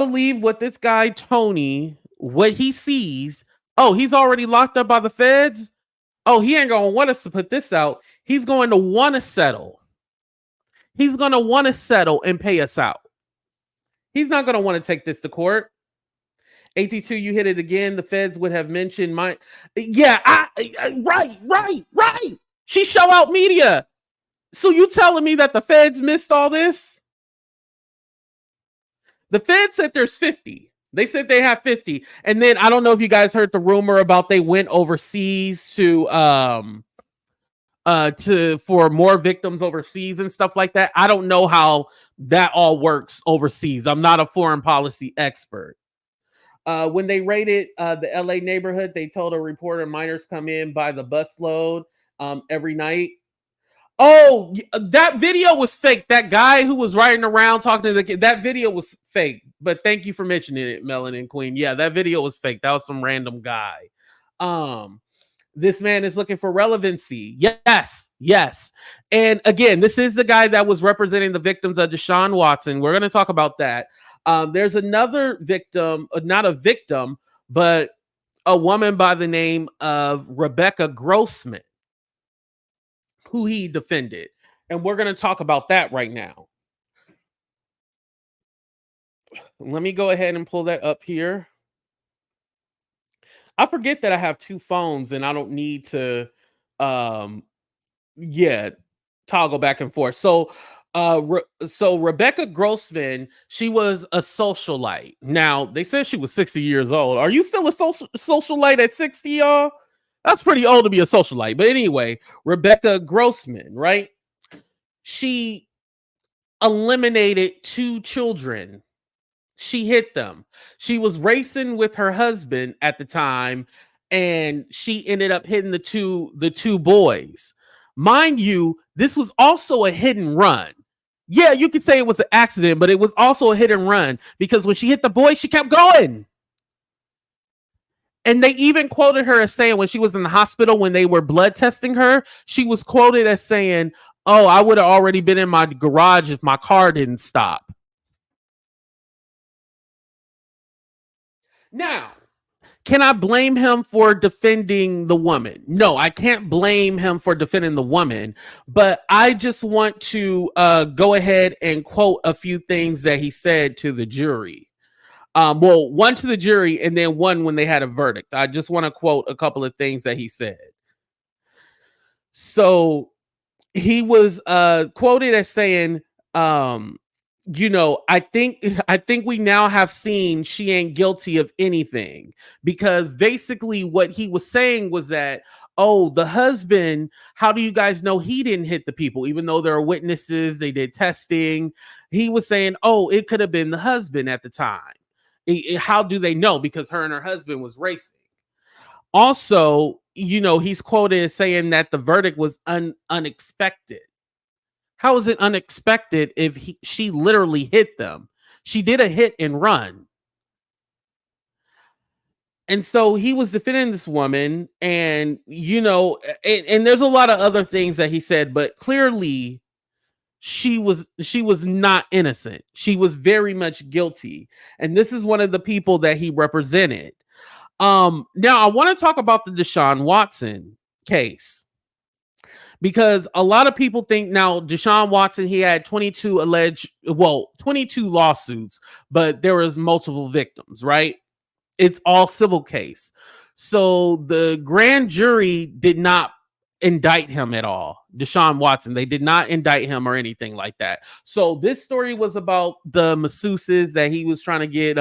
believe what this guy Tony, what he sees. Oh, he's already locked up by the feds. Oh, he ain't gonna want us to put this out. He's going to want to settle. He's gonna want to settle and pay us out. He's not gonna want to take this to court. 82, you hit it again. The feds would have mentioned my. Yeah, right. She show out media. So you telling me that the feds missed all this? The feds said there's 50. They said they have 50. And then I don't know if you guys heard the rumor about they went overseas to for more victims overseas and stuff like that. I don't know how that all works overseas. I'm not a foreign policy expert. When they raided the LA neighborhood, they told a reporter minors come in by the busload every night. Oh, that video was fake. That guy who was riding around talking to the kid, that video was fake. But thank you for mentioning it, Melanin Queen. Yeah, that video was fake. That was some random guy. This man is looking for relevancy. Yes. And again, this is the guy that was representing the victims of Deshaun Watson. We're going to talk about that. There's another victim, not a victim, but a woman by the name of Rebecca Grossman, who he defended. And we're going to talk about that right now. Let me go ahead and pull that up here. I forget that I have two phones and I don't need to, toggle back and forth. So Rebecca Grossman, she was a socialite. Now, they said she was 60 years old. Are you still a socialite at 60, y'all? That's pretty old to be a socialite. But anyway, Rebecca Grossman, right? She eliminated 2 children. She hit them. She was racing with her husband at the time, and she ended up hitting the two boys. Mind you, this was also a hit and run. Yeah, you could say it was an accident, but it was also a hit and run because when she hit the boy, she kept going. And they even quoted her as saying when she was in the hospital, when they were blood testing her, she was quoted as saying, "Oh, I would have already been in my garage if my car didn't stop." Now, can I blame him for defending the woman? No, I can't blame him for defending the woman, but I just want to go ahead and quote a few things that he said to the jury. One to the jury and then one when they had a verdict. I just want to quote a couple of things that he said. So he was quoted as saying, I think we now have seen she ain't guilty of anything, because basically what he was saying was that, oh, the husband, how do you guys know he didn't hit the people, even though there are witnesses, they did testing? He was saying, oh, it could have been the husband at the time. How do they know? Because her and her husband was racing. Also, he's quoted as saying that the verdict was unexpected. How is it unexpected if she literally hit them? She did a hit and run. And so he was defending this woman, and and there's a lot of other things that he said, but clearly she was not innocent. She was very much guilty. And this is one of the people that he represented. Now I want to talk about the Deshaun Watson case, because a lot of people think now Deshaun Watson, he had 22 lawsuits, but there was multiple victims, right? It's all civil case. So the grand jury did not indict him at all. Deshaun Watson, they did not indict him or anything like that. So this story was about the masseuses that he was trying to get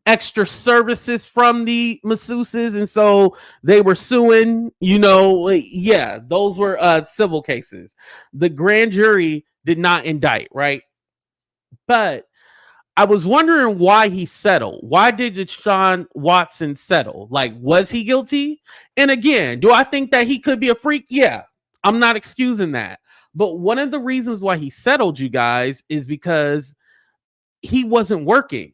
extra services from the masseuses, and so they were suing. Those were civil cases. The grand jury did not indict, right? But I was wondering why he settled. Why did Deshaun Watson settle? Like, was he guilty? And again, do I think that he could be a freak? Yeah, I'm not excusing that. But one of the reasons why he settled, you guys, is because he wasn't working.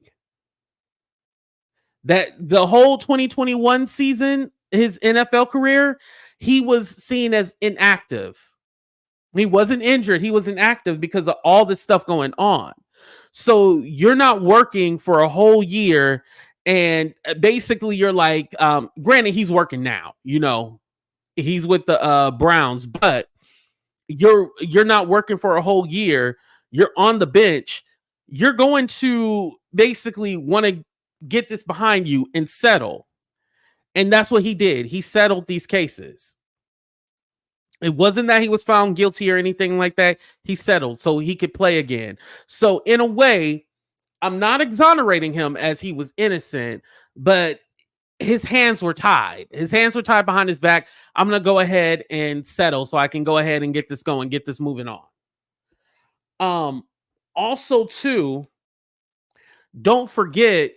That the whole 2021 season, his NFL career, he was seen as inactive. He wasn't injured. He was inactive because of all this stuff going on. So you're not working for a whole year, and basically you're like, granted, he's working now, he's with the Browns, but you're not working for a whole year. You're on the bench. You're going to basically want to get this behind you and settle. And that's what he did. He settled these cases. It wasn't that he was found guilty or anything like that. He settled so he could play again. So in a way, I'm not exonerating him as he was innocent, but his hands were tied. His hands were tied behind his back. I'm going to go ahead and settle so I can go ahead and get this going, get this moving on. Also, too, don't forget,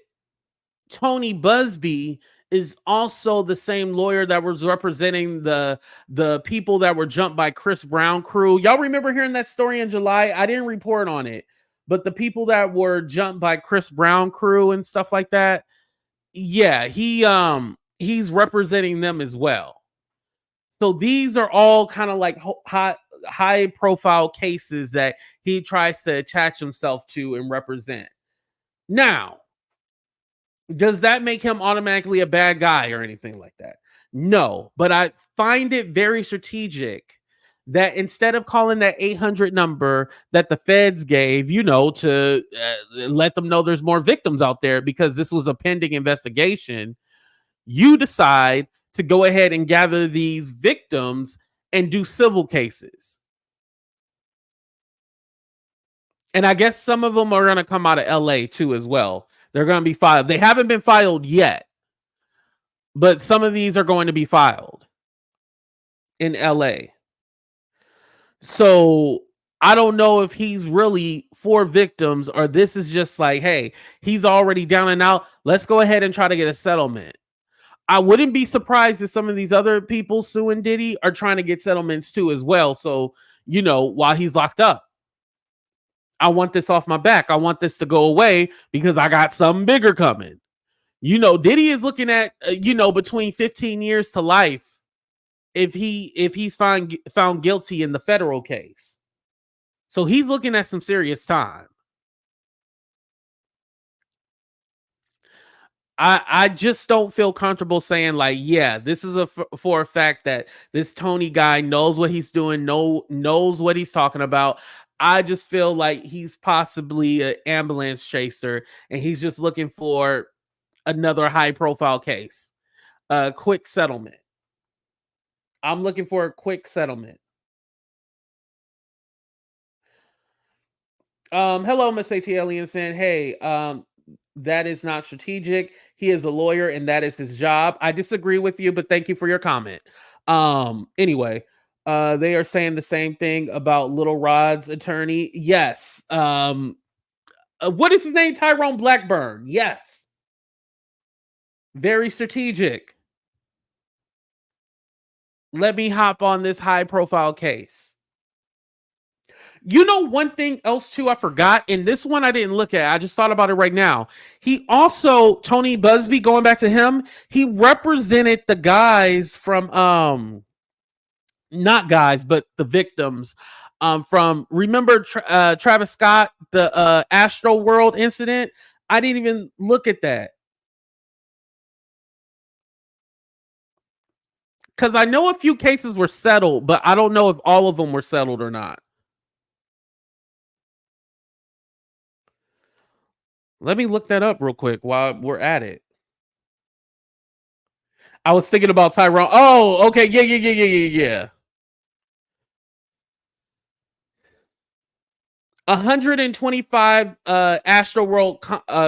Tony Buzbee is also the same lawyer that was representing the people that were jumped by Chris Brown crew. Y'all remember hearing that story in July? I didn't report on it, but the people that were jumped by Chris Brown crew and stuff like that. Yeah, he's representing them as well. So these are all kind of like high profile cases that he tries to attach himself to and represent. Now, does that make him automatically a bad guy or anything like that? No, but I find it very strategic that instead of calling that 800 number that the feds gave, to let them know there's more victims out there because this was a pending investigation, you decide to go ahead and gather these victims and do civil cases. And I guess some of them are going to come out of LA too as well. They're going to be filed. They haven't been filed yet, but some of these are going to be filed in LA. So I don't know if he's really for victims or this is just like, hey, he's already down and out. Let's go ahead and try to get a settlement. I wouldn't be surprised if some of these other people suing Diddy are trying to get settlements too as well. So, while he's locked up. I want this off my back. I want this to go away because I got something bigger coming. Diddy is looking at, between 15 years to life if he's found guilty in the federal case. So he's looking at some serious time. I just don't feel comfortable saying like, yeah, this is for a fact that this Tony guy knows what he's doing, knows what he's talking about. I just feel like he's possibly an ambulance chaser and he's just looking for another high profile case, a quick settlement. I'm looking for a quick settlement. Hello, Miss ATLian saying, hey, that is not strategic. He is a lawyer and that is his job. I disagree with you, but thank you for your comment. Anyway, they are saying the same thing about Little Rod's attorney. Yes. What is his name? Tyrone Blackburn. Yes. Very strategic. Let me hop on this high profile case. One thing else too I forgot, and this one I didn't look at. I just thought about it right now. He also, Tony Buzbee, going back to him, he represented the guys from not guys, but the victims from, remember Travis Scott, the Astro World incident? I didn't even look at that. Because I know a few cases were settled, but I don't know if all of them were settled or not. Let me look that up real quick while we're at it. I was thinking about Tyrone. Oh, okay. Yeah. 125 Astro World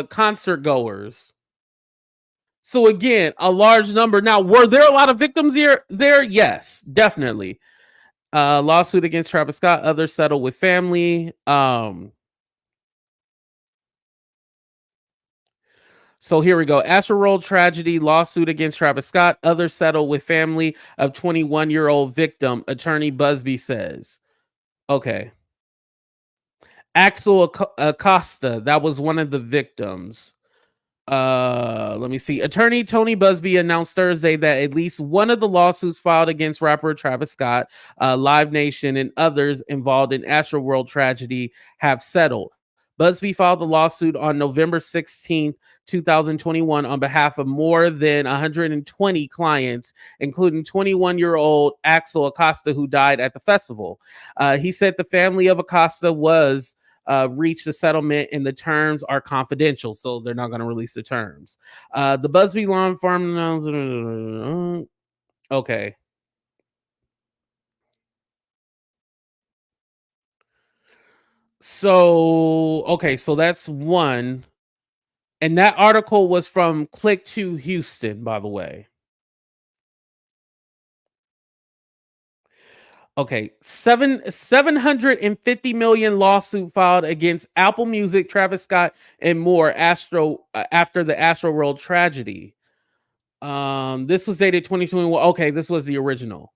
concert goers. So again, a large number. Now, were there a lot of victims here? There, yes, definitely. Lawsuit against Travis Scott. Others settled with family. So here we go. Astro World tragedy, lawsuit against Travis Scott. Others settle with family of 21-year-old victim, attorney Buzbee says. Okay. Axel Acosta, that was one of the victims. Let me see. Attorney Tony Buzbee announced Thursday that at least one of the lawsuits filed against rapper Travis Scott, Live Nation, and others involved in Astro World tragedy have settled. Buzbee filed the lawsuit on November 16th, 2021, on behalf of more than 120 clients, including 21-year-old Axel Acosta, who died at the festival. He said the family of Acosta was reached a settlement and the terms are confidential, so they're not going to release the terms. The Buzbee law firm. Okay. So that's one. And that article was from Click to Houston, by the way. Okay, 750 million lawsuit filed against Apple Music, Travis Scott, and more. After the Astro World tragedy. This was dated 2021. Okay, this was the original.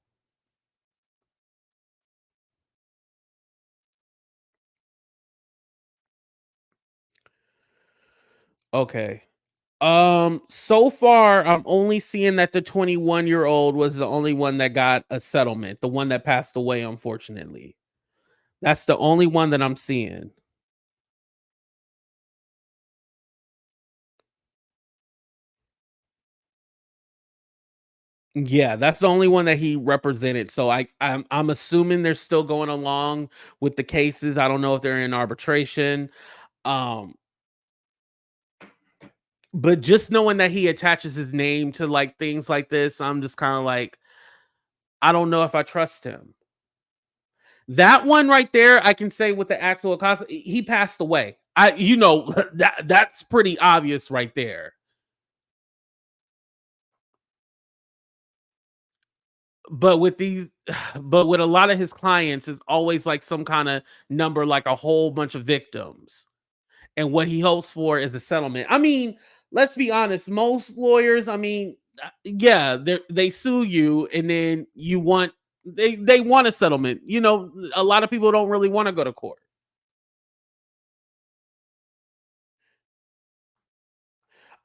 Okay. So far, I'm only seeing that the 21-year-old was the only one that got a settlement, the one that passed away, unfortunately. That's the only one that I'm seeing. Yeah, that's the only one that he represented. So I'm assuming they're still going along with the cases. I don't know if they're in arbitration. Um, but just knowing that he attaches his name to like things like this, I'm just kind of like, I don't know if I trust him. That one right there, I can say with the Axel Acosta, he passed away. That's pretty obvious right there. But with these, but with a lot of his clients, it's always like some kind of number, like a whole bunch of victims. And what he hopes for is a settlement. I mean, let's be honest, most lawyers, I mean, yeah, they sue you and then they want a settlement. A lot of people don't really want to go to court.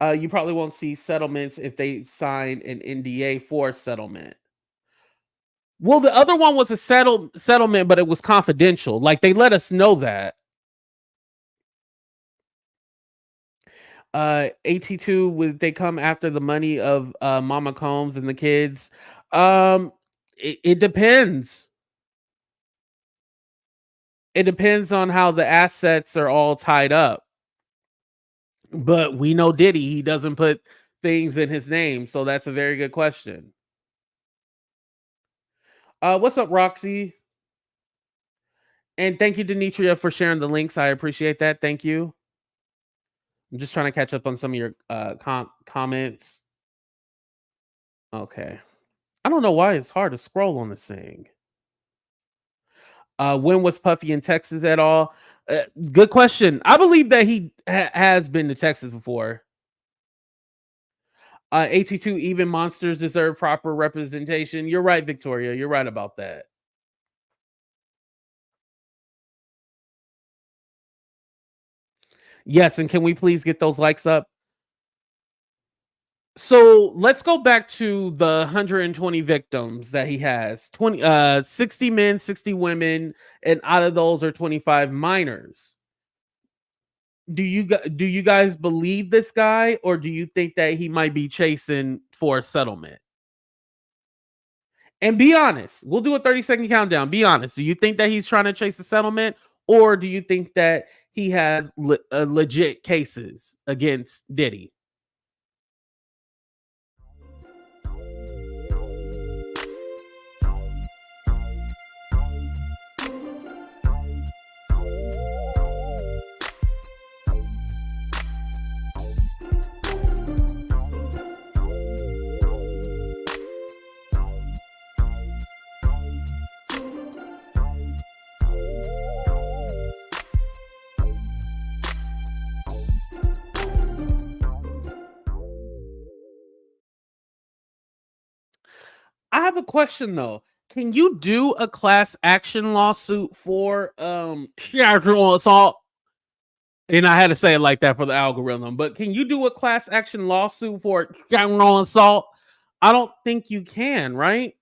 You probably won't see settlements if they sign an NDA for settlement. Well, the other one was a settlement, but it was confidential. Like they let us know that. AT2, would they come after the money of Mama Combs and the kids? It depends. It depends on how the assets are all tied up. But we know Diddy, he doesn't put things in his name, so that's a very good question. What's up, Roxy? And thank you, Denitria, for sharing the links. I appreciate that. Thank you. I'm just trying to catch up on some of your comments. Okay. I don't know why it's hard to scroll on this thing. When was Puffy in Texas at all? Good question. I believe that he has been to Texas before. AT2, even monsters deserve proper representation. You're right, Victoria. You're right about that. Yes, and can we please get those likes up? So let's go back to the 120 victims that he has. 60 men, 60 women, and out of those are 25 minors. Do you guys believe this guy, or do you think that he might be chasing for a settlement? And be honest. We'll do a 30-second countdown. Be honest. Do you think that he's trying to chase a settlement, or do you think that he has legit cases against Diddy? I have a question though. Can you do a class action lawsuit for sexual assault? And I had to say it like that for the algorithm. But can you do a class action lawsuit for sexual assault? I don't think you can, right?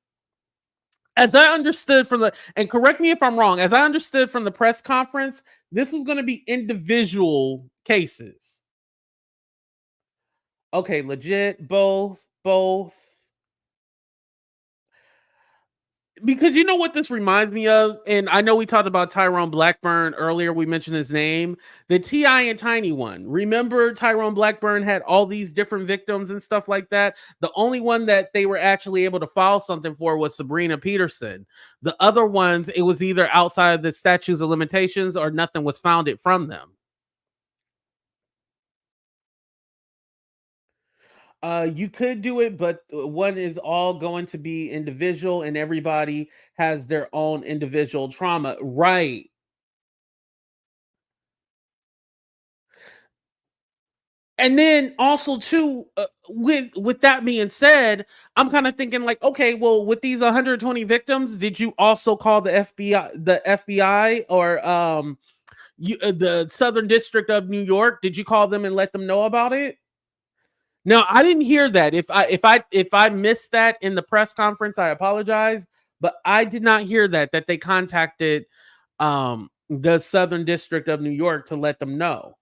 As I understood from and correct me if I'm wrong, as I understood from the press conference, This was going to be individual cases. Okay, legit, both. Because you know what this reminds me of, and I know we talked about Tyrone Blackburn earlier. We mentioned his name, the Ti and Tiny one. Remember, Tyrone Blackburn had all these different victims and stuff like that. The only one that they were actually able to file something for was Sabrina Peterson. The other ones, it was either outside of the statutes of limitations or nothing was founded from them. You could do it, but one is all going to be individual, and everybody has their own individual trauma. Right. And then also too, with that being said, I'm kind of thinking like, okay, well, with these 120 victims, did you also call the FBI, or the Southern District of New York? Did you call them and let them know about it? Now, I didn't hear that. If I missed that in the press conference, I apologize. But I did not hear that they contacted the Southern District of New York to let them know.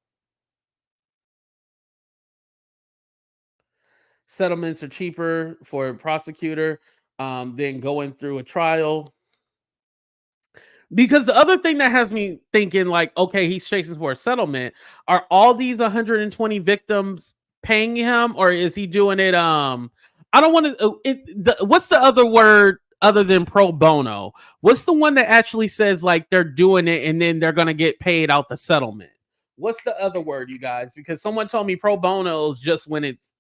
Settlements are cheaper for a prosecutor than going through a trial. Because the other thing that has me thinking, like, okay, he's chasing for a settlement. Are all these 120 victims paying him, or is he doing it? I don't want to. What's the other word other than pro bono? What's the one that actually says like they're doing it and then they're gonna get paid out the settlement? What's the other word, you guys? Because someone told me pro bono is just when it's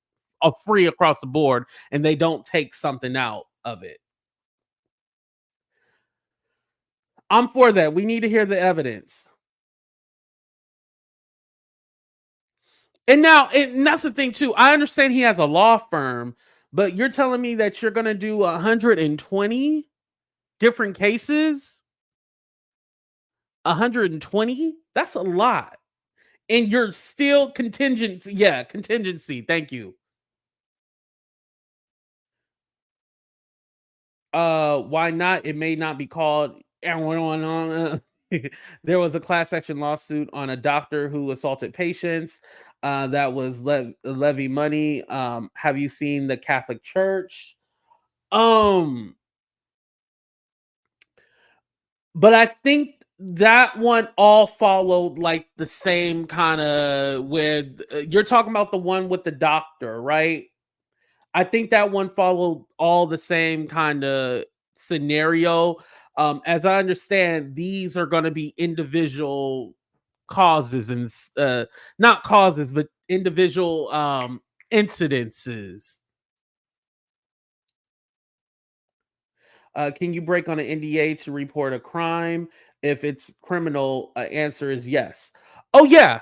a free across the board and they don't take something out of it. I'm for that. We need to hear the evidence. And that's the thing too. I understand he has a law firm, but you're telling me that you're going to do 120 different cases? 120? That's a lot. And you're still contingency. Yeah, contingency. Thank you. Why not? It may not be called. There was a class action lawsuit on a doctor who assaulted patients. That was levy money. Have you seen the Catholic Church? Um, but I think that one all followed like the same kind of with you're talking about the one with the doctor, right? I think that one followed all the same kind of scenario. As I understand, these are going to be individual causes and not causes, but individual incidences. Can you break on an NDA to report a crime? If it's criminal, answer is yes. Oh yeah,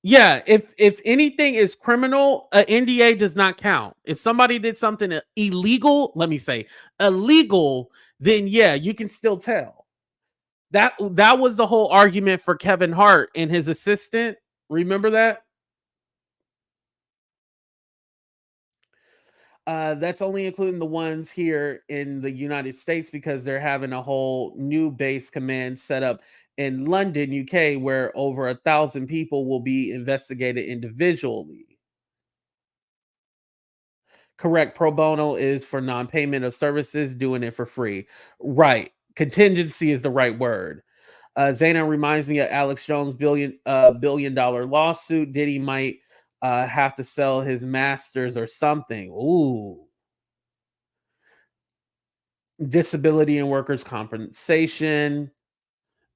yeah. If anything is criminal, an NDA does not count. If somebody did something illegal, let me say illegal, then yeah, you can still tell. That was the whole argument for Kevin Hart and his assistant. Remember that? That's only including the ones here in the United States because they're having a whole new base command set up in London, UK, where over 1,000 people will be investigated individually. Correct. Pro bono is for non-payment of services, doing it for free. Right. Contingency is the right word. Zaina reminds me of Alex Jones' billion-dollar lawsuit. Diddy might have to sell his masters or something. Ooh. Disability and workers' compensation.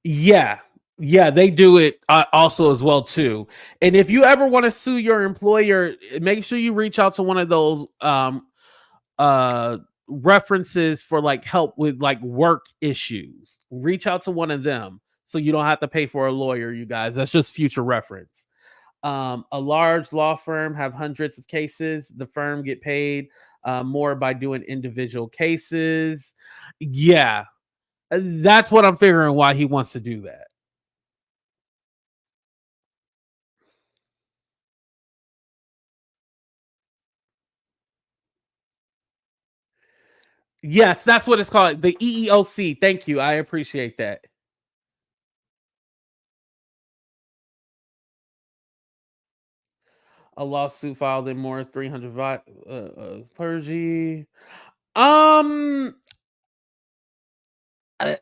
Yeah. Yeah, they do it also as well too. And if you ever want to sue your employer, make sure you reach out to one of those uh references for like help with like work issues. Reach out to one of them so you don't have to pay for a lawyer, you guys. That's just future reference. A large law firm have hundreds of cases. The firm get paid more by doing individual cases. Yeah, that's what I'm figuring why he wants to do that. Yes, that's what it's called. The EEOC. Thank you. I appreciate that. A lawsuit filed in more 300 clergy. Um, I,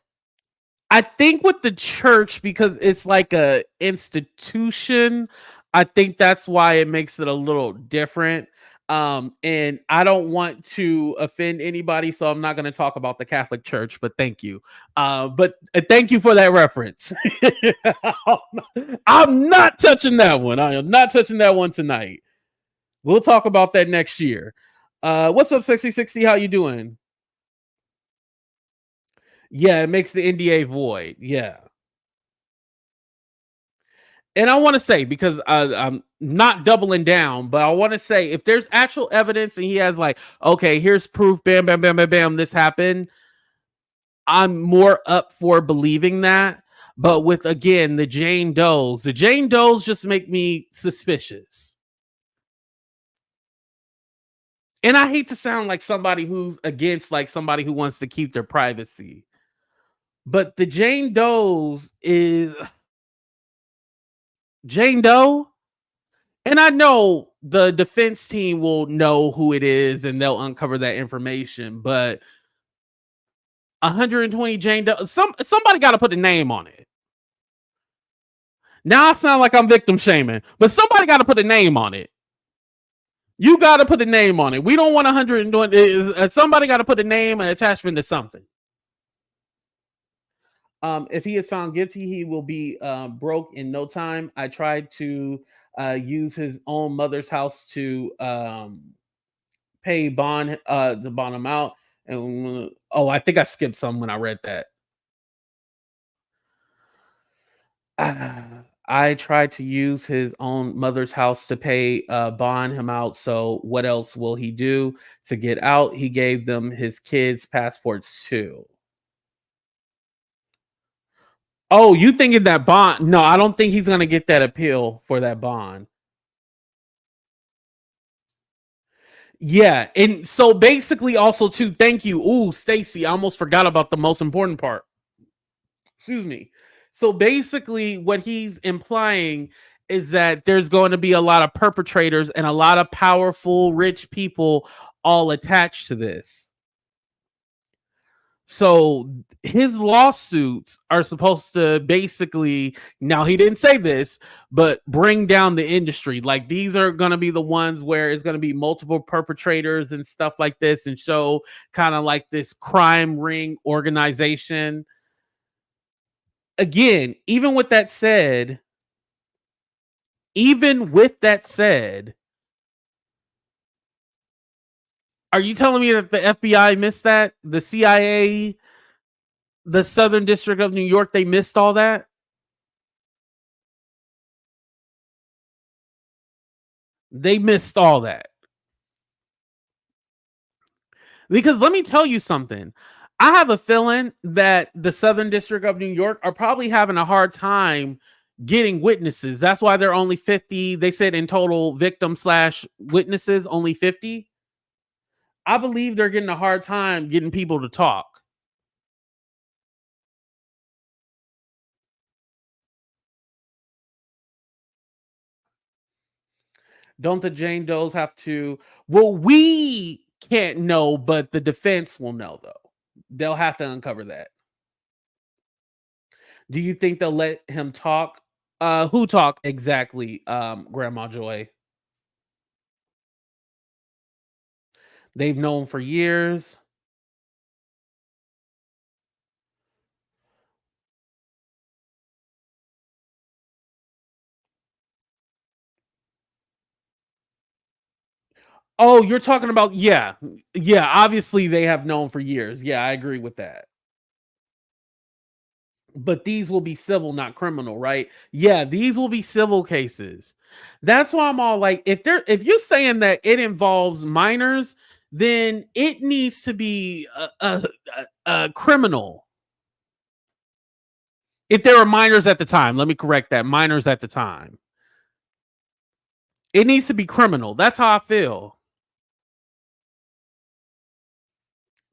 I think with the church, because it's like a institution, I think that's why it makes it a little different. And I don't want to offend anybody, so I'm not going to talk about the Catholic Church. But thank you. But thank you for that reference. I'm not touching that one. I am not touching that one tonight. We'll talk about that next year. What's up, 6060? How you doing? Yeah, it makes the NDA void. Yeah. And I want to say, because I'm not doubling down, but I want to say, if there's actual evidence and he has like, okay, here's proof, bam, bam, bam, bam, bam, this happened, I'm more up for believing that. But with, again, the Jane Does just make me suspicious. And I hate to sound like somebody who's against, like somebody who wants to keep their privacy, but the Jane Does is Jane Doe. And I know the defense team will know who it is and they'll uncover that information, but 120 Jane Doe, somebody got to put a name on it. Now I sound like I'm victim shaming, but somebody got to put a name on it. You got to put a name on it. We don't want 120. Somebody got to put a name and attachment to something. If he is found guilty, he will be broke in no time. I tried to use his own mother's house to pay bond to bond him out. And I think I skipped some when I read that. I tried to use his own mother's house to pay bond him out. So what else will he do to get out? He gave them his kids' passports too. Oh, you thinking that bond? No, I don't think he's gonna get that appeal for that bond. Yeah, and so basically, also too, thank you. Ooh, Stacy, I almost forgot about the most important part. Excuse me. So basically, what he's implying is that there's going to be a lot of perpetrators and a lot of powerful, rich people all attached to this. So his lawsuits are supposed to basically, now he didn't say this, but bring down the industry. Like, these are going to be the ones where it's going to be multiple perpetrators and stuff like this, and show kind of like this crime ring organization. Again, even with that said, are you telling me that the FBI missed that? The CIA, the Southern District of New York, they missed all that? They missed all that. Because let me tell you something. I have a feeling that the Southern District of New York are probably having a hard time getting witnesses. That's why they're only 50. They said in total victim/witnesses, only 50. I believe they're getting a hard time getting people to talk. Don't the Jane Does have to? Well, we can't know, but the defense will know, though. They'll have to uncover that. Do you think they'll let him talk? Who talk exactly, Grandma Joy? They've known for years. Oh, you're talking about, yeah. Yeah, obviously they have known for years. Yeah, I agree with that. But these will be civil, not criminal, right? Yeah, these will be civil cases. That's why I'm all like, if you're saying that it involves minors, then it needs to be a criminal. If there were minors at the time, let me correct that. Minors at the time. It needs to be criminal. That's how I feel.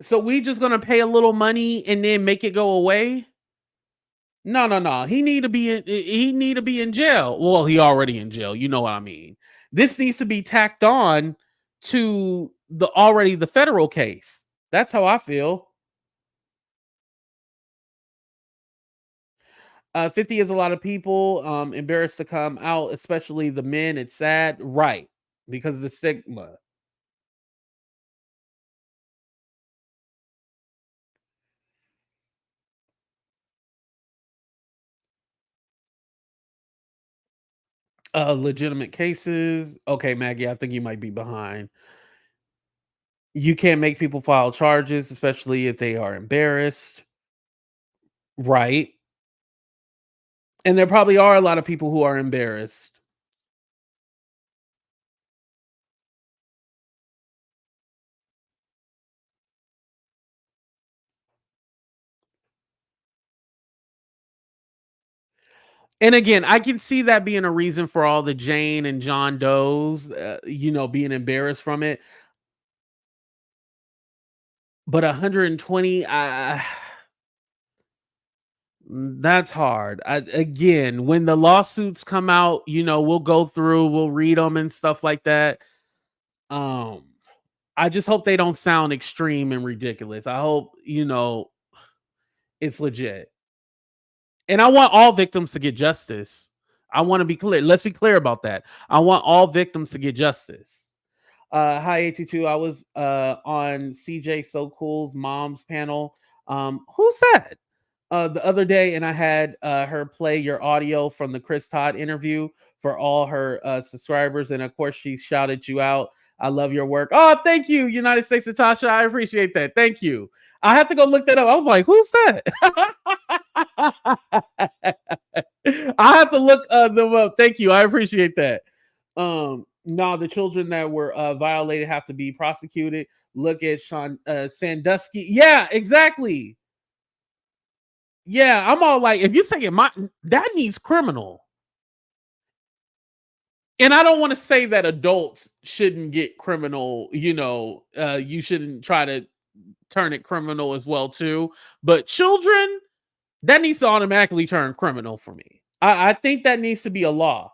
So we just gonna pay a little money and then make it go away? No, no, no. He need to be in jail. Well, he already in jail. You know what I mean. This needs to be tacked on to the federal case. That's how I feel. 50 is a lot of people embarrassed to come out, especially the men. It's sad, right? Because of the stigma. Legitimate cases. Okay, Maggie, I think you might be behind. You can't make people file charges, especially if they are embarrassed. Right. And there probably are a lot of people who are embarrassed. And again, I can see that being a reason for all the Jane and John Does, being embarrassed from it. But 120, that's hard. Again, when the lawsuits come out, we'll go through, we'll read them and stuff like that. Um, I just hope they don't sound extreme and ridiculous. I hope, it's legit. And I want all victims to get justice. I want to be clear. Let's be clear about that. I want all victims to get justice. Hi 82. I was on CJ So Cool's mom's panel. Who's that? The other day, and I had her play your audio from the Chris Todd interview for all her subscribers, and of course she shouted you out. I love your work. Oh, thank you, United States Natasha. I appreciate that. Thank you. I have to go look that up. I was like, who's that? I have to look them up. Thank you. I appreciate that. No, the children that were violated have to be prosecuted. Look at Sean Sandusky. Yeah, exactly. Yeah, I'm all like, if you're saying that needs criminal. And I don't want to say that adults shouldn't get criminal, you shouldn't try to turn it criminal as well too. But children, that needs to automatically turn criminal for me. I think that needs to be a law.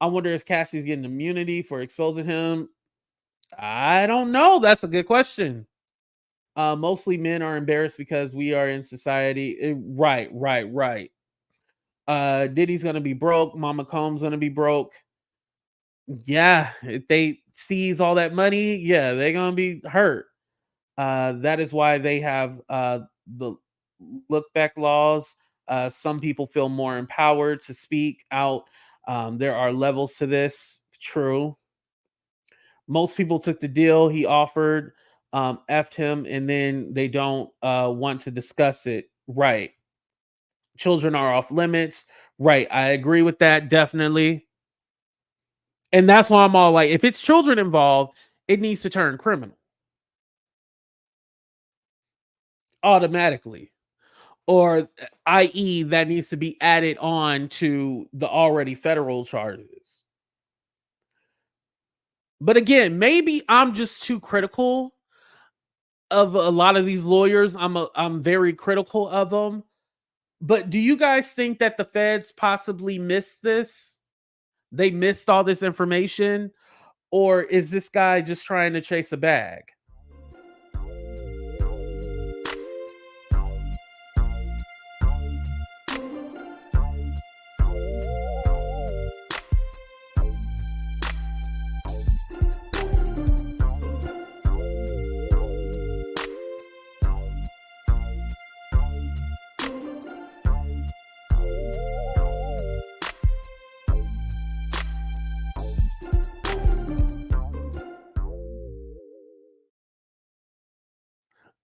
I wonder if Cassie's getting immunity for exposing him. I don't know. That's a good question. Mostly men are embarrassed because we are in society. Right, right, right. Diddy's gonna be broke. Mama Combs gonna be broke. Yeah, if they seize all that money, yeah, they're gonna be hurt. That is why they have the look back laws. Some people feel more empowered to speak out. There are levels to this. True. Most people took the deal he offered, effed him, and then they don't want to discuss it. Right. Children are off limits. Right. I agree with that. Definitely. And that's why I'm all like, if it's children involved, it needs to turn criminal automatically. Or, i.e., that needs to be added on to the already federal charges. But again, maybe I'm just too critical of a lot of these lawyers. I'm very critical of them. But do you guys think that the feds possibly missed this? They missed all this information? Or is this guy just trying to chase a bag?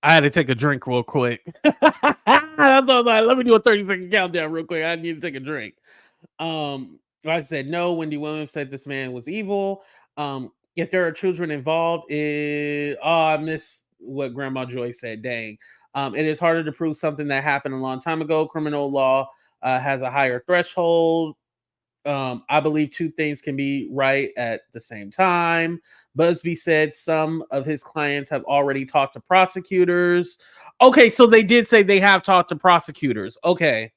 I had to take a drink real quick. I thought, like, let me do a 30-second countdown real quick. I need to take a drink. I said no. Wendy Williams said this man was evil. If there are children involved, I miss what Grandma Joy said. Dang. It is harder to prove something that happened a long time ago. Criminal law has a higher threshold. I believe two things can be right at the same time. Buzbee said some of his clients have already talked to prosecutors. Okay, so they did say they have talked to prosecutors. Okay.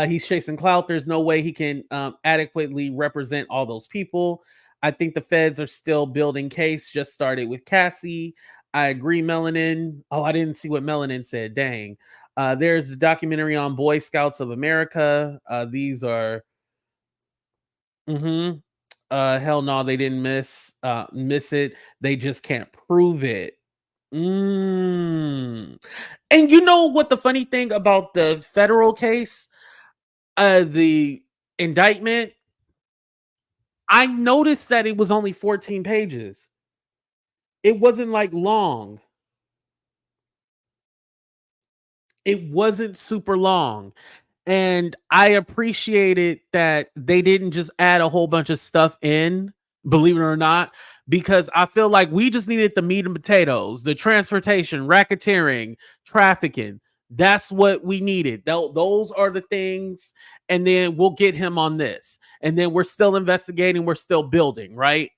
He's chasing clout. There's no way he can adequately represent all those people. I think the feds are still building case. Just started with Cassie. I agree, Melanin. Oh, I didn't see what Melanin said. Dang. There's a documentary on Boy Scouts of America. These are. Mm-hmm. Hell no, they didn't miss it. They just can't prove it. Mm. And you know what the funny thing about the federal case, the indictment, I noticed that it was only 14 pages. It wasn't like long. It wasn't super long. And I appreciated that they didn't just add a whole bunch of stuff in, believe it or not, because I feel like we just needed the meat and potatoes, the transportation, racketeering, trafficking. That's what we needed. Those are the things. And then we'll get him on this. And then we're still investigating, we're still building, right?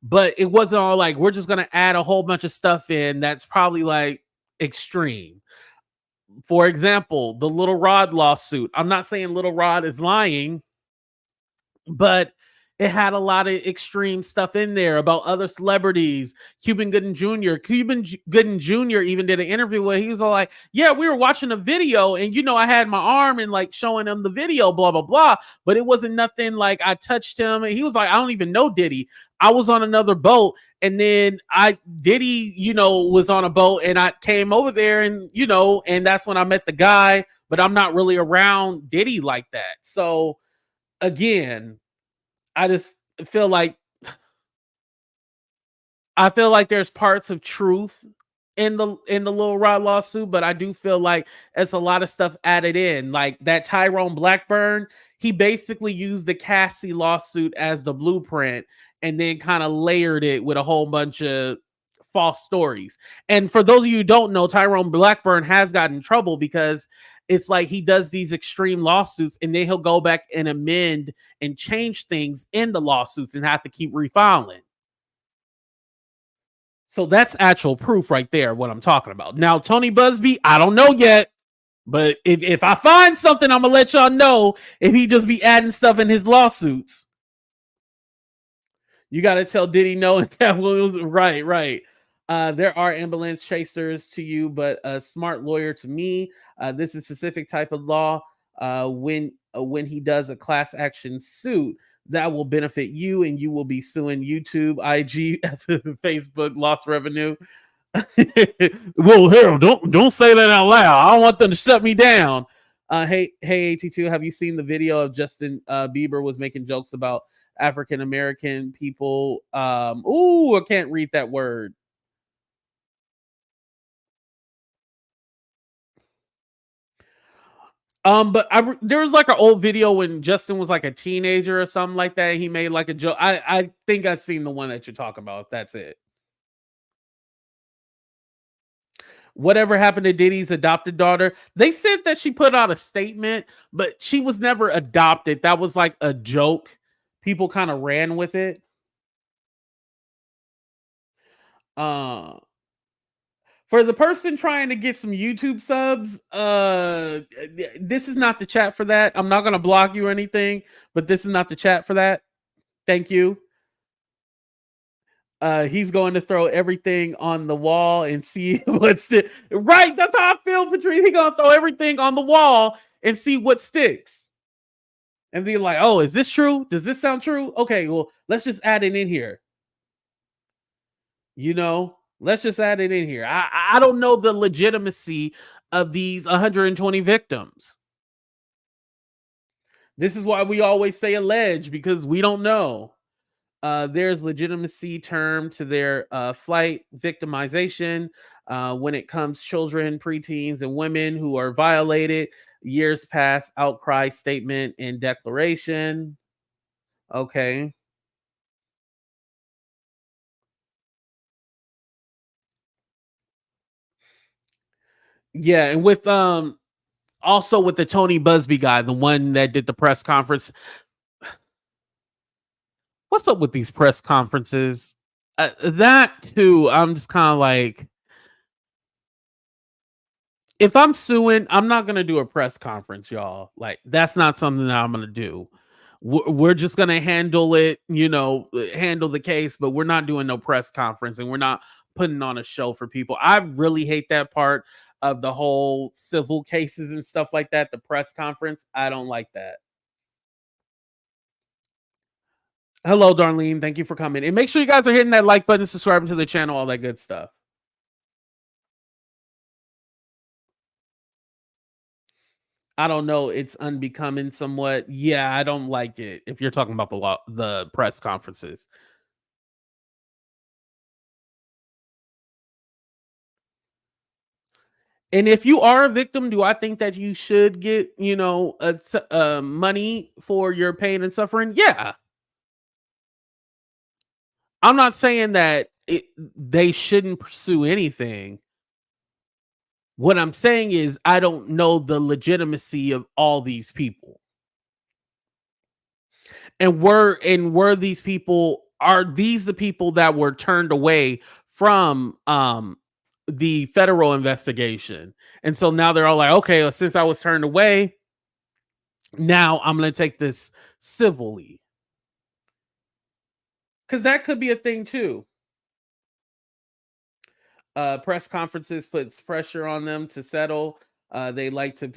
But it wasn't all like, we're just going to add a whole bunch of stuff in that's probably like extreme. For example, the Little Rod lawsuit. I'm not saying Little Rod is lying, but it had a lot of extreme stuff in there about other celebrities. Cuban Gooden Jr. Gooden Jr. even did an interview where he was all like, "Yeah, we were watching a video, and I had my arm and like showing him the video, blah blah blah, but it wasn't nothing like I touched him." And he was like, "I don't even know Diddy. I was on another boat, and then Diddy, was on a boat, and I came over there, and and that's when I met the guy. But I'm not really around Diddy like that." So again, I just feel like there's parts of truth in the Lil Rod lawsuit, but I do feel like it's a lot of stuff added in. Like that Tyrone Blackburn, he basically used the Cassie lawsuit as the blueprint and then kind of layered it with a whole bunch of false stories. And for those of you who don't know, Tyrone Blackburn has gotten in trouble because it's like he does these extreme lawsuits and then he'll go back and amend and change things in the lawsuits and have to keep refiling. So that's actual proof right there, what I'm talking about. Now, Tony Buzbee, I don't know yet, but if I find something, I'm going to let y'all know if he just be adding stuff in his lawsuits. You got to tell Diddy no. Right, right. There are ambulance chasers to you, but a smart lawyer to me. This is a specific type of law. When he does a class action suit, that will benefit you, and you will be suing YouTube, IG, Facebook, lost revenue. Well, hell, don't say that out loud. I don't want them to shut me down. Hey, AT2, have you seen the video of Justin Bieber was making jokes about African American people? I can't read that word. But there was like an old video when Justin was like a teenager or something like that. He made like a joke. I think I've seen the one that you're talking about. That's it. Whatever happened to Diddy's adopted daughter? They said that she put out a statement, but she was never adopted. That was like a joke. People kind of ran with it. Uh, for the person trying to get some YouTube subs, this is not the chat for that. I'm not gonna block you or anything, but this is not the chat for that. Thank you. He's going to throw everything on the wall and see what's right. That's how I feel, Patrice. He's gonna throw everything on the wall and see what sticks. And be like, oh, is this true? Does this sound true? Okay, well, let's just add it in here. Let's just add it in here. I don't know the legitimacy of these 120 victims. This is why we always say alleged, because we don't know. There's legitimacy term to their flight victimization when it comes children, preteens, and women who are violated. Years past outcry statement and declaration. Okay. Yeah, and with also with the Tony Buzbee guy, the one that did the press conference. What's up with these press conferences? That too, I'm just kind of like, If I'm suing, I'm not gonna do a press conference, y'all. Like that's not something that I'm gonna do. We're just gonna handle it, handle the case, but we're not doing no press conference and we're not putting on a show for people. I really hate that part of the whole civil cases and stuff like that. The press conference, I don't like that. Hello, Darlene. Thank you for coming. And make sure you guys are hitting that like button, subscribing to the channel, all that good stuff. I don't know. It's unbecoming somewhat. Yeah, I don't like it. If you're talking about the press conferences, and if you are a victim, do I think that you should get money for your pain and suffering? Yeah, I'm not saying that they shouldn't pursue anything. What I'm saying is I don't know the legitimacy of all these people. And were these people, are these the people that were turned away from the federal investigation? And so now they're all like, okay, well, since I was turned away, now I'm going to take this civilly. Cuz that could be a thing too. Press conferences puts pressure on them to settle. They like to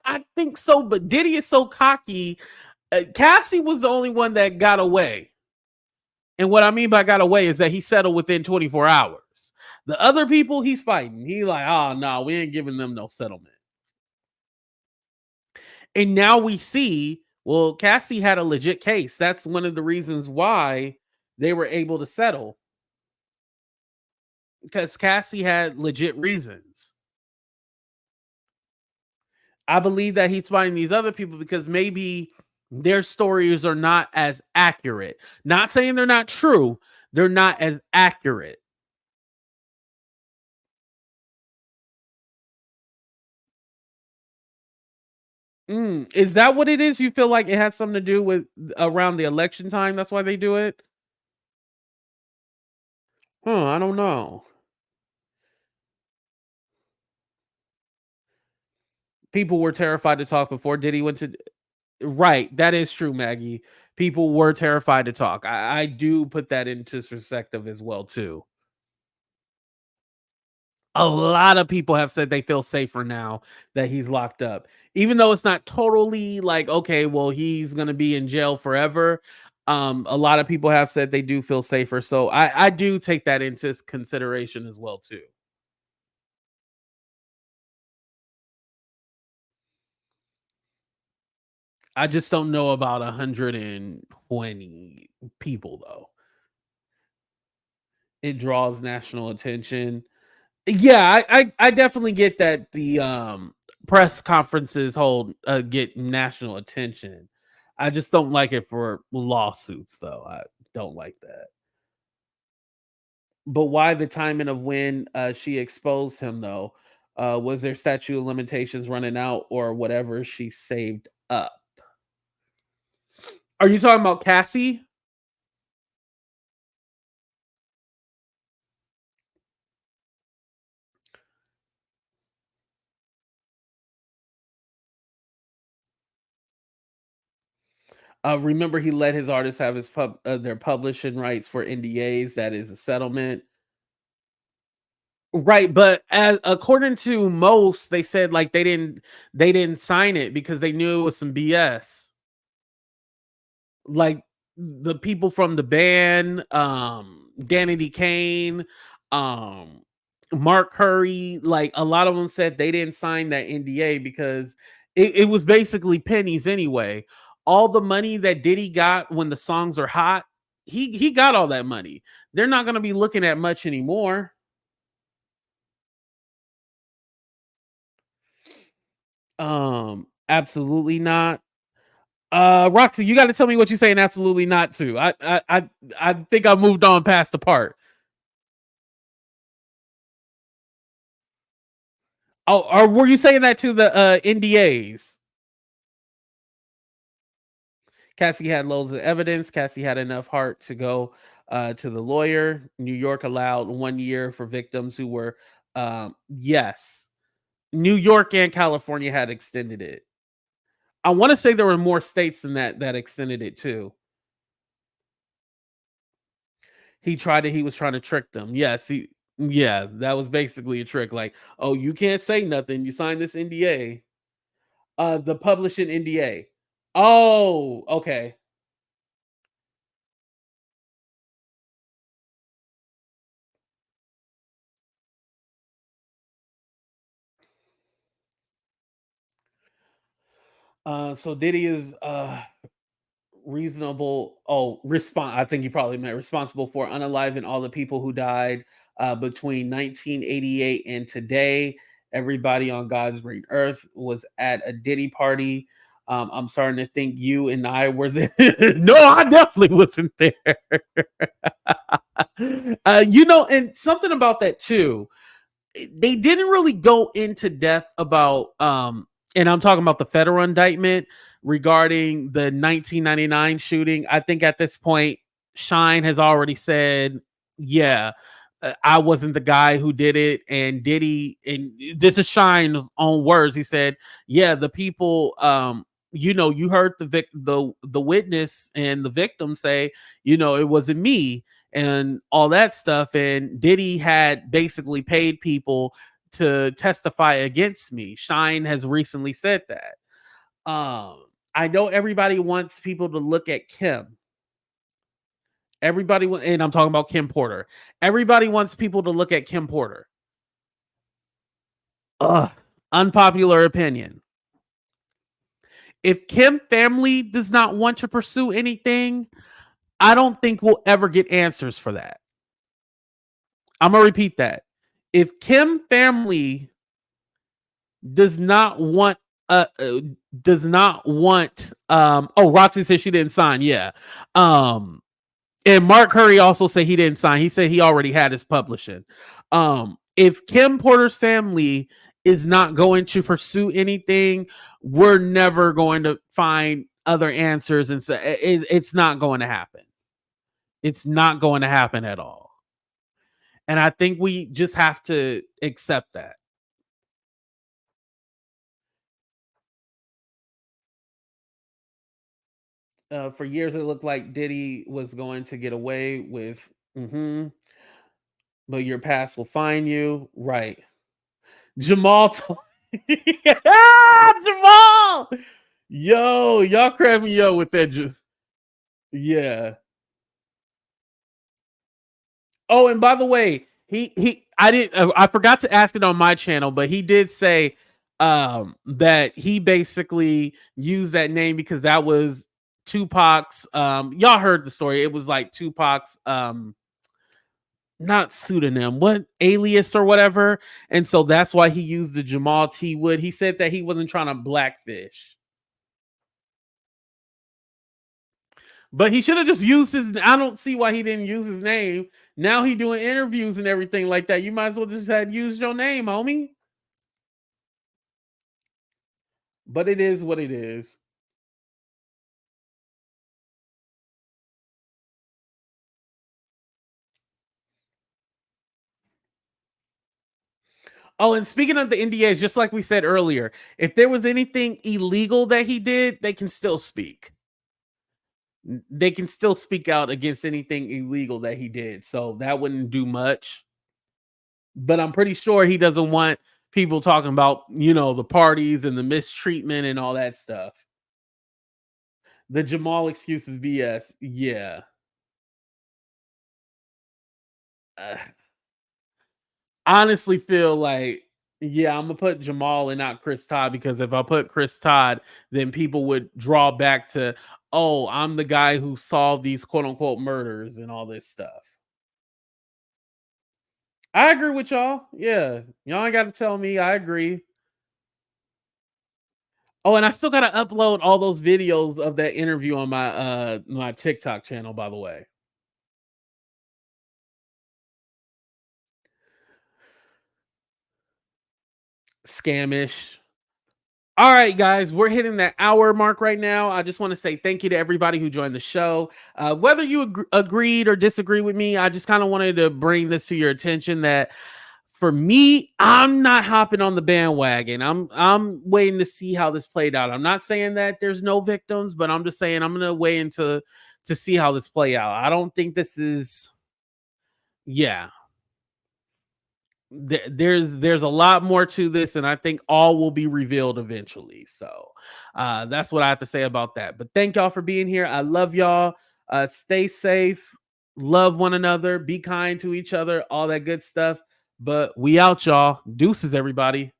I think so, but Diddy is so cocky. Cassie was the only one that got away. And what I mean by got away is that he settled within 24 hours. The other people he's fighting, he like, oh no, we ain't giving them no settlement. And now we see, well, Cassie had a legit case. That's one of the reasons why they were able to settle. Because Cassie had legit reasons. I believe that he's fighting these other people because maybe their stories are not as accurate. Not saying they're not true, they're not as accurate. Is that what it is? You feel like it has something to do with around the election time? That's why they do it? Huh, I don't know. People were terrified to talk before Diddy went to. Right, that is true, Maggie. People were terrified to talk. I do put that into perspective as well too. A lot of people have said they feel safer now that he's locked up. Even though it's not totally like, okay, well, he's gonna be in jail forever. A lot of people have said they do feel safer. So I do take that into consideration as well too. I just don't know about 120 people though. It draws national attention. Yeah, I definitely get that the press conferences hold get national attention. I just don't like it for lawsuits though. I don't like that. But why the timing of when she exposed him though? Was there statute of limitations running out or whatever she saved up? Are you talking about Cassie? Remember, he let his artists have their publishing rights for NDAs. That is a settlement. Right, but as according to most, they said like they didn't sign it because they knew it was some BS. Like the people from the band, Danity Kane, um, Mark Curry, like a lot of them said they didn't sign that NDA because it was basically pennies anyway. All the money that Diddy got when the songs are hot, he got all that money. They're not gonna be looking at much anymore. Absolutely not. Roxy, you got to tell me what you're saying. Absolutely not to. I think I moved on past the part. Oh, or were you saying that to the NDAs? Cassie had loads of evidence. Cassie had enough heart to go to the lawyer. New York allowed 1 year for victims who were Yes, New York and California had extended it. I want to say there were more states than that extended it too. He was trying to trick them. Yes, yeah, that was basically a trick. Like, oh, you can't say nothing. You signed this NDA. The publishing NDA. Oh, okay. So Diddy is reasonable. Oh, respond. I think you probably meant responsible for unaliving all the people who died between 1988 and today. Everybody on God's green earth was at a Diddy party. I'm starting to think you and I were there. No, I definitely wasn't there. And something about that too. They didn't really go into depth about and I'm talking about the federal indictment regarding the 1999 shooting. I think at this point Shine has already said, yeah, I wasn't the guy who did it. And Diddy, and this is Shine's own words, he said, yeah, the people you heard the witness and the victim say, it wasn't me and all that stuff. And Diddy had basically paid people to testify against me. Shine has recently said that. I know everybody wants people to look at Kim. And I'm talking about Kim Porter. Everybody wants people to look at Kim Porter. Ugh. Unpopular opinion. If Kim family does not want to pursue anything, I don't think we'll ever get answers for that. I'm gonna repeat that. If Kim family does not want Roxy said she didn't sign. Yeah. And Mark Curry also said he didn't sign. He said he already had his publishing. If Kim Porter's family is not going to pursue anything, we're never going to find other answers, and so it's not going to happen. It's not going to happen at all. And I think we just have to accept that. For years, it looked like Diddy was going to get away with, but your past will find you. Right. Jamal. Jamal. Yo, y'all crack me up with that. Yeah. Oh, and by the way, I forgot to ask it on my channel, but he did say that he basically used that name because that was Tupac's y'all heard the story. It was like Tupac's not pseudonym, what alias or whatever. And so that's why he used the Jamal T. Wood. He said that he wasn't trying to blackfish. But he should have just used his. I don't see why he didn't use his name. Now he doing interviews and everything like that. You might as well just had used your name, homie. But it is what it is. Oh, and speaking of the NDAs, just like we said earlier, if there was anything illegal that he did, they can still speak. They can still speak out against anything illegal that he did. So that wouldn't do much. But I'm pretty sure he doesn't want people talking about, the parties and the mistreatment and all that stuff. The Jamal excuse is BS. Yeah. Uh, honestly feel like, yeah, I'm gonna put Jamal and not Chris Todd, because if I put Chris Todd, then people would draw back to, oh, I'm the guy who solved these quote unquote murders and all this stuff. I agree with y'all. Yeah, y'all ain't got to tell me. I agree. Oh, and I still gotta upload all those videos of that interview on my TikTok channel, by the way. Scamish. All right, guys, we're hitting that hour mark right now. I just want to say thank you to everybody who joined the show. Whether you agreed or disagree with me, I just kind of wanted to bring this to your attention that for me, I'm not hopping on the bandwagon. I'm waiting to see how this played out. I'm not saying that there's no victims, but I'm just saying I'm gonna wait until to see how this play out. I don't think this is, yeah. There's a lot more to this, and I think all will be revealed eventually. So that's what I have to say about that. But thank y'all for being here. I love y'all. Stay safe, love one another, be kind to each other, all that good stuff. But we out, y'all. Deuces, everybody.